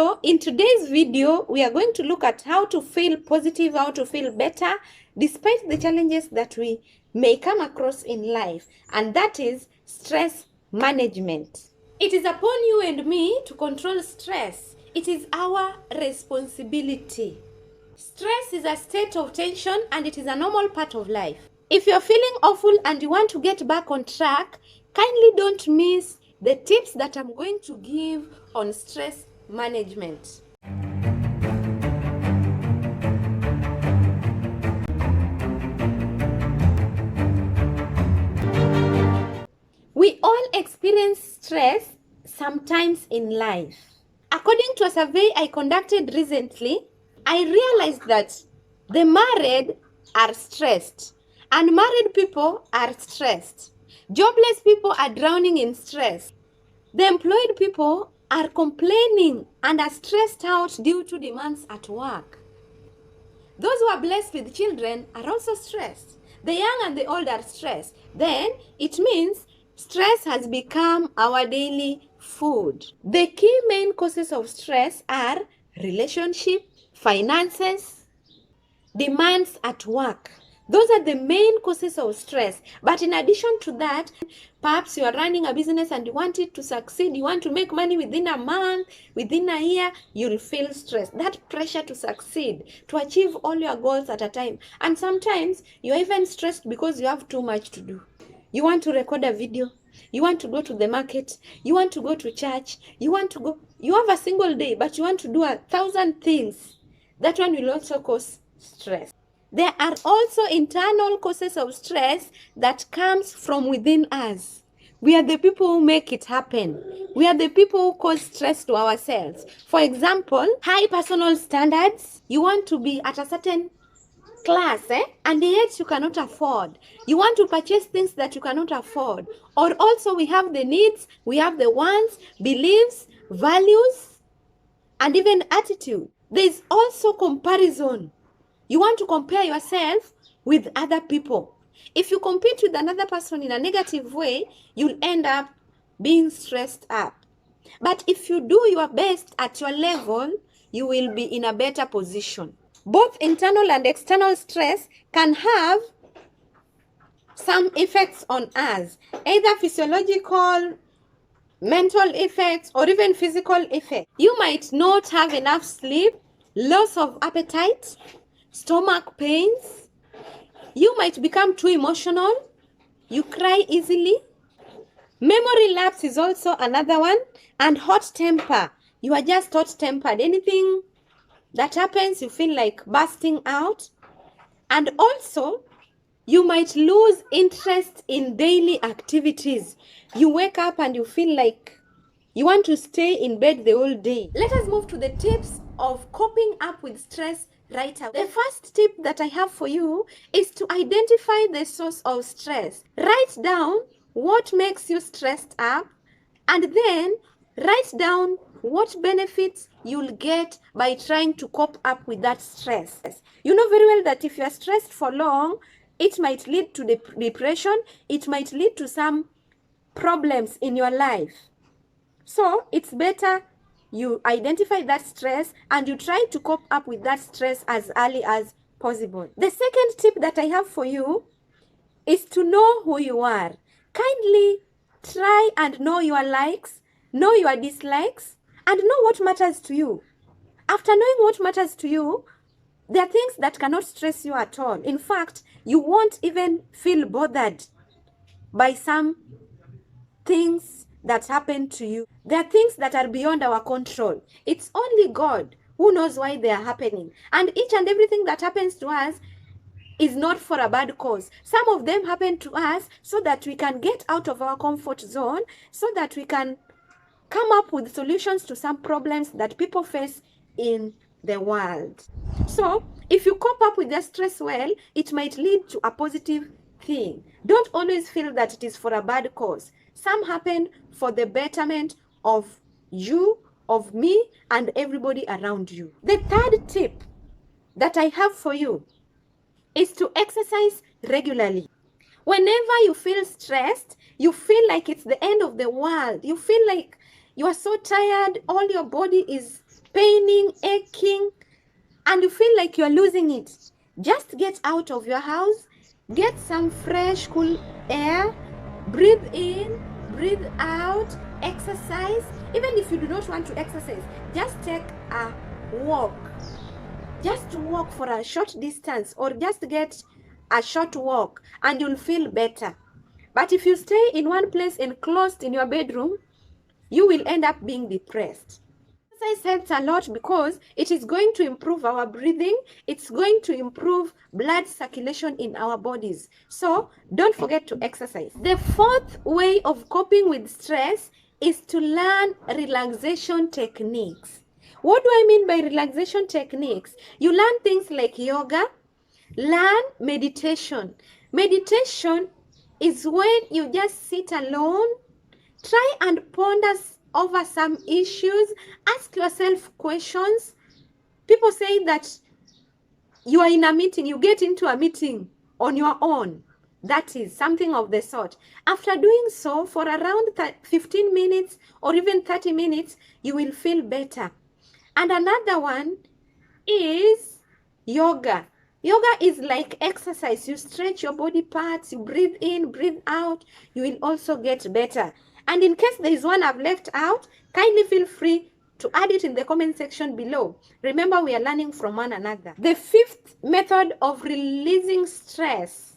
So in today's video, we are going to look at how to feel positive, how to feel better despite the challenges that we may come across in life, and that is stress management. It is upon you and me to control stress. It is our responsibility. Stress is a state of tension and it is a normal part of life. If you're feeling awful and you want to get back on track, kindly don't miss the tips that I'm going to give on stress management. We all experience stress sometimes in life. According to a survey I conducted recently, I realized that the married are stressed, unmarried people are stressed, jobless people are drowning in stress, the employed people are complaining and are stressed out due to demands at work. Those who are blessed with children are also stressed. The young and the old are stressed. Then it means stress has become our daily food. The key main causes of stress are relationship, finances, demands at work. Those are the main causes of stress. But in addition to that, perhaps you are running a business and you want it to succeed. You want to make money within a month, within a year, you'll feel stressed. That pressure to succeed, to achieve all your goals at a time. And sometimes you're even stressed because you have too much to do. You want to record a video. You want to go to the market. You want to go to church. You have a single day, but you want to do 1,000 things. That one will also cause stress. There are also internal causes of stress that comes from within us. We are the people who make it happen. We are the people who cause stress to ourselves. For example, high personal standards. You want to be at a certain class, and yet you cannot afford. You want to purchase things that you cannot afford. Or also we have the needs, we have the wants, beliefs, values, and even attitude. There is also comparison. You want to compare yourself with other people. If you compete with another person in a negative way, you'll end up being stressed up. But if you do your best at your level, you will be in a better position. Both internal and external stress can have some effects on us, either physiological, mental effects, or even physical effects. You might not have enough sleep, loss of appetite, stomach pains. You might become too emotional. You cry easily. Memory lapse is also another one. And hot temper. You are just hot-tempered. Anything that happens, you feel like bursting out. And also, you might lose interest in daily activities. You wake up and you feel like you want to stay in bed the whole day. Let us move to the tips of coping up with stress right away. The first tip that I have for you is to identify the source of stress. Write down what makes you stressed up, and then write down what benefits you'll get by trying to cope up with that stress. You know very well that if you are stressed for long, it might lead to depression, it might lead to some problems in your life. So it's better you identify that stress and you try to cope up with that stress as early as possible. The second tip that I have for you is to know who you are. Kindly try and know your likes, know your dislikes, and know what matters to you. After knowing what matters to you, there are things that cannot stress you at all. In fact, you won't even feel bothered by some things that happen to you. There are things that are beyond our control. It's only God who knows why they are happening. And each and everything that happens to us is not for a bad cause. Some of them happen to us so that we can get out of our comfort zone, so that we can come up with solutions to some problems that people face in the world. So, if you cope up with the stress well, it might lead to a positive thing. Don't always feel that it is for a bad cause. Some happen for the betterment of you, of me, and everybody around you. The third tip that I have for you is to exercise regularly. Whenever you feel stressed, you feel like it's the end of the world. You feel like you are so tired, all your body is paining, aching, and you feel like you're losing it, just get out of your house, get some fresh, cool air, breathe in, breathe out, exercise. Even if you do not want to exercise, just take a walk. Just walk for a short distance, or just get a short walk, and you'll feel better. But if you stay in one place enclosed in your bedroom, you will end up being depressed. Exercise helps a lot because it is going to improve our breathing. It's going to improve blood circulation in our bodies. So don't forget to exercise. The fourth way of coping with stress is to learn relaxation techniques. What do I mean by relaxation techniques? You learn things like yoga, learn meditation. Meditation is when you just sit alone, try and ponder over some issues, ask yourself questions. People say that you are in a meeting, you get into a meeting on your own. That is something of the sort. After doing so for around 15 minutes or even 30 minutes, you will feel better. And another one is yoga. Yoga is like exercise. You stretch your body parts, you breathe in, breathe out, you will also get better. And in case there is one I've left out, kindly feel free to add it in the comment section below. Remember, we are learning from one another. The fifth method of releasing stress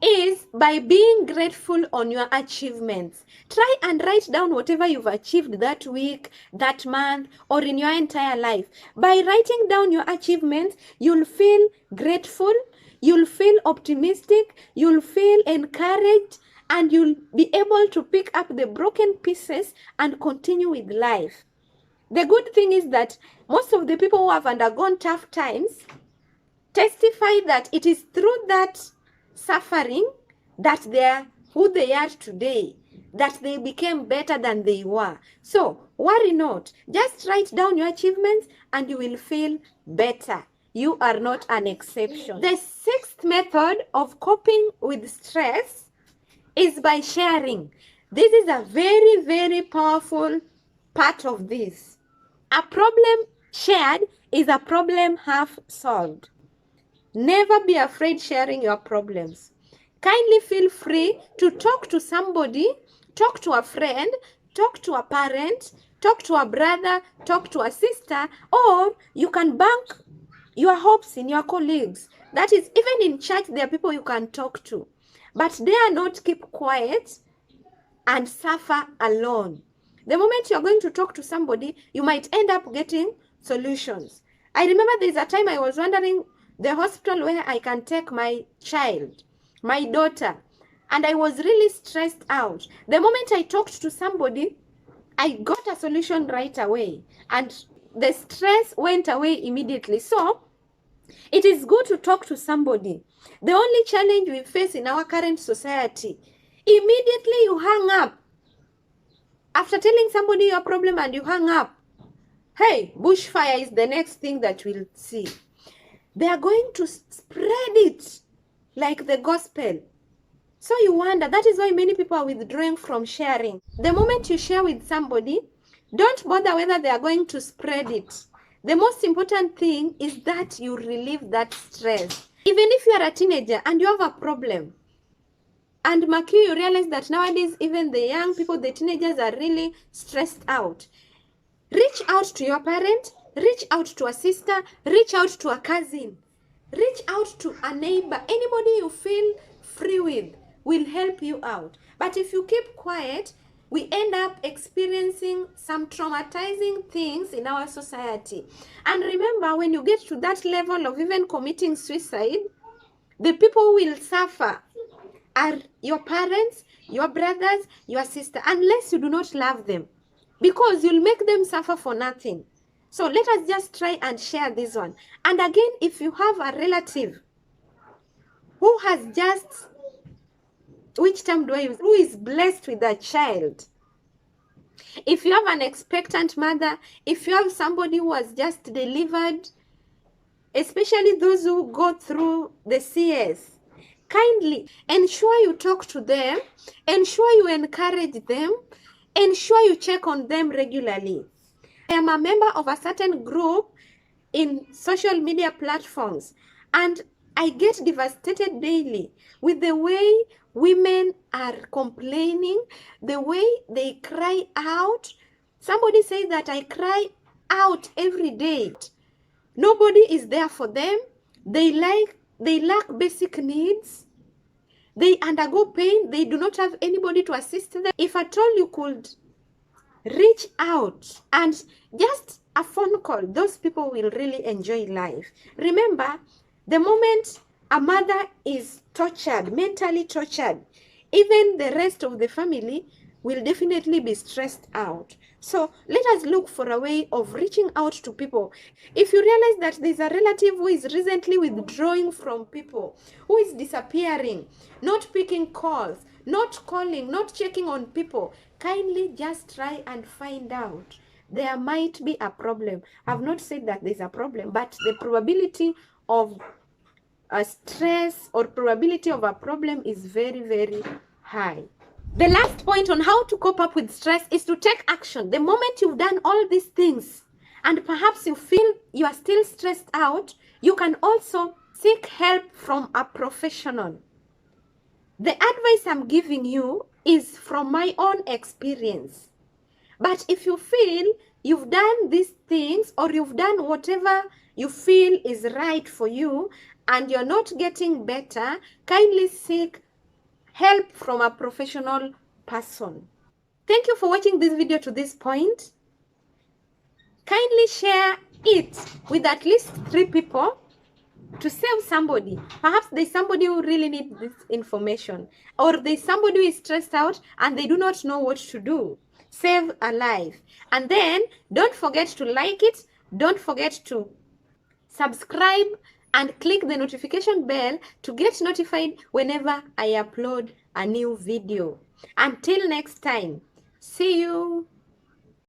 is by being grateful on your achievements. Try and write down whatever you've achieved that week, that month, or in your entire life. By writing down your achievements, you'll feel grateful, you'll feel optimistic, you'll feel encouraged, and you'll be able to pick up the broken pieces and continue with life. The good thing is that most of the people who have undergone tough times testify that it is through that suffering that they are who they are today, that they became better than they were. So worry not, just write down your achievements and you will feel better. You are not an exception. The sixth method of coping with stress is by sharing. This is a very, very powerful part of this. A problem shared is a problem half solved. Never be afraid sharing your problems. Kindly feel free to talk to somebody, talk to a friend, talk to a parent, talk to a brother, talk to a sister, or you can bank your hopes in your colleagues. That is, even in church, there are people you can talk to. But dare not keep quiet and suffer alone. The moment you're going to talk to somebody, you might end up getting solutions. I remember there's a time I was wondering the hospital where I can take my child, my daughter, and I was really stressed out. The moment I talked to somebody, I got a solution right away, and the stress went away immediately. So it is good to talk to somebody. The only challenge we face in our current society, immediately you hang up. After telling somebody your problem and you hang up, hey, bushfire is the next thing that we'll see. They are going to spread it like the gospel. So you wonder, that is why many people are withdrawing from sharing. The moment you share with somebody, don't bother whether they are going to spread it. The most important thing is that you relieve that stress. Even if you are a teenager and you have a problem, and Maki, you realize that nowadays even the young people, the teenagers are really stressed out. Reach out to your parent, reach out to a sister, reach out to a cousin, reach out to a neighbor. Anybody you feel free with will help you out. But if you keep quiet, we end up experiencing some traumatizing things in our society. And remember, when you get to that level of even committing suicide, the people who will suffer are your parents, your brothers, your sister, unless you do not love them, because you'll make them suffer for nothing. So let us just try and share this one. And again, if you have a relative who has just, which term do I use? Who is blessed with a child. If you have an expectant mother, if you have somebody who has just delivered, especially those who go through the CS, kindly ensure you talk to them, ensure you encourage them, ensure you check on them regularly. I am a member of a certain group in social media platforms, and I get devastated daily with the way women are complaining, the way they cry out. Somebody says that I cry out every day. Nobody is there for them. They lack basic needs. They undergo pain. They do not have anybody to assist them. If at all you could reach out and just a phone call, those people will really enjoy life. Remember, the moment a mother is tortured, mentally tortured, even the rest of the family will definitely be stressed out. So let us look for a way of reaching out to people. If you realize that there's a relative who is recently withdrawing from people, who is disappearing, not picking calls, not calling, not checking on people, kindly just try and find out. There might be a problem. I've not said that there's a problem, but the probability of a stress or probability of a problem is very, very high. The last point on how to cope up with stress is to take action. The moment you've done all these things and perhaps you feel you are still stressed out, you can also seek help from a professional. The advice I'm giving you is from my own experience. But if you feel you've done these things or you've done whatever you feel is right for you and you're not getting better, kindly seek help from a professional person. Thank you for watching this video to this point. Kindly share it with at least 3 people to save somebody. Perhaps there's somebody who really needs this information, or there's somebody who is stressed out and they do not know what to do. Save a life. And then don't forget to like it, don't forget to subscribe and click the notification bell to get notified whenever I upload a new video. Until next time, see you.